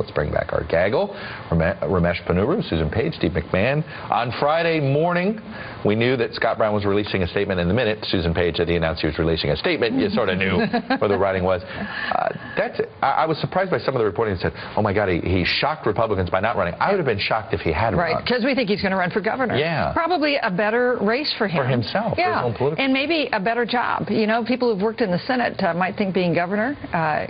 Let's bring back our gaggle. Ramesh Ponnuru, Susan Page, Steve McMahon. On Friday morning, we knew that Scott Brown was releasing a statement. In the minute Susan Page said he announced he was releasing a statement, you sort of knew where the writing was. I was surprised by some of the reporting that said, oh my God, he shocked Republicans by not running. I would have been shocked if he had run. Right, because we think he's going to run for governor. Yeah. Probably a better race for him. For himself. Yeah. For his own political. And maybe a better job. You know, people who've worked in the Senate might think being governor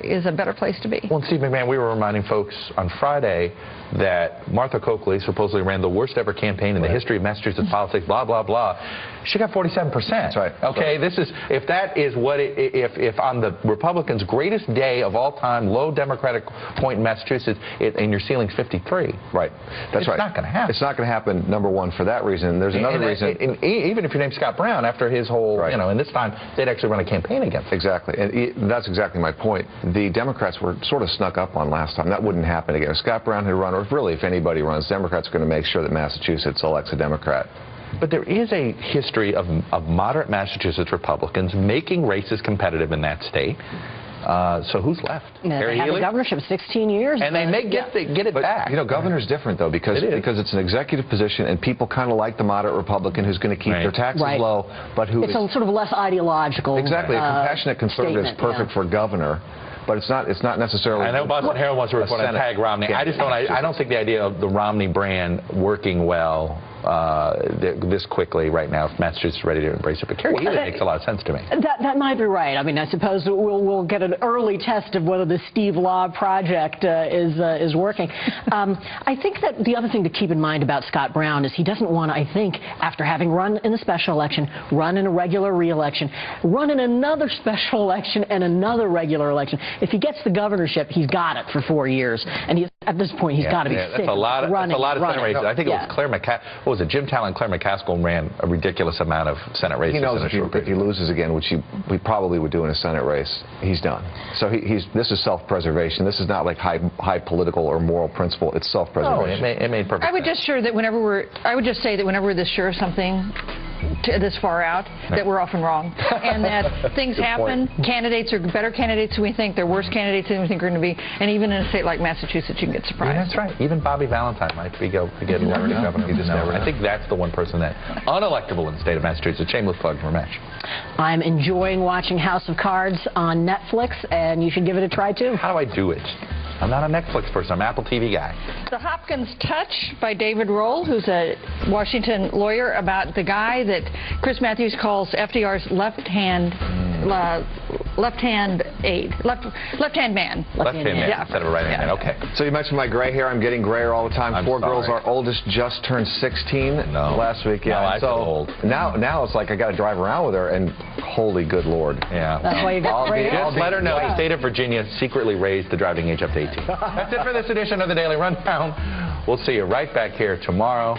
is a better place to be. Well, Steve McMahon, we were reminding folks on Friday that Martha Coakley supposedly ran the worst ever campaign in the history of Massachusetts politics, blah, blah, blah. She got 47%. That's right. Okay, this is, if that is what, if on the Republicans' greatest day of all time, low Democratic point in Massachusetts, and your ceiling's 53. Right. That's right. It's not going to happen. It's not going to happen, number one, for that reason. There's another reason. Even if your name's Scott Brown, after his whole, you know, and this time, they'd actually run a campaign against him. Exactly. And that's exactly my point. The Democrats were sort of snuck up on last time. That wouldn't happen again. If Scott Brown had run, or really if anybody runs, Democrats are going to make sure that Massachusetts elects a Democrat. But there is a history of moderate Massachusetts Republicans making races competitive in that state. So who's left? They had the governorship 16 years. And they may get it back. You know, governor's different, though, because it's an executive position, and people kind of like the moderate Republican who's going to keep their taxes low, but who it's a sort of less ideological. Exactly. A compassionate conservative is perfect for governor. But it's not necessarily. I know Boston Herald wants to report on tag Romney. I just don't. I don't think the idea of the Romney brand working well this quickly right now, if Massachusetts is ready to embrace it. But Carrie Healy makes a lot of sense to me. That might be right. I mean, I suppose we'll get an early test of whether the Steve Law project is working. I think that the other thing to keep in mind about Scott Brown is he doesn't want to, I think, after having run in the special election, run in a regular re-election, run in another special election and another regular election. If he gets the governorship, he's got it for 4 years, and at this point he's got to be sick. That's a lot of Senate races. I think it was Claire McCaskill. What was it? Jim Talent and Claire McCaskill ran a ridiculous amount of Senate races. He knows if he loses again, which he probably would do in a Senate race, he's done. So this is self-preservation. This is not like high political or moral principle. It's self-preservation. Oh, it made perfect sense. I would just say that whenever we're this sure of something, this far out, that we're often wrong, and that things happen. Candidates are better candidates than we think. They're worse candidates than we think are going to be. And even in a state like Massachusetts, you can get surprised. Yeah, that's right. Even Bobby Valentine might be getting governor. You just never know. I think that's the one person that unelectable in the state of Massachusetts. Shameless plug, Ramesh. I'm enjoying watching House of Cards on Netflix, and you should give it a try too. How do I do it? I'm not a Netflix person. I'm an Apple TV guy. The Hopkins Touch by David Rohl, who's a Washington lawyer, about the guy that Chris Matthews calls FDR's left-hand aide. Left-hand man. Left-hand man instead of a right-hand man. Okay. So you mentioned my gray hair. I'm getting grayer all the time. Four girls. Our oldest just turned 16 last week. Yeah. No, I feel old. Now it's like I got to drive around with her, and holy good Lord. Yeah. That's why you got gray hair. Just let her know the state of Virginia secretly raised the driving age up to 18. That's it for this edition of the Daily Rundown. We'll see you right back here tomorrow.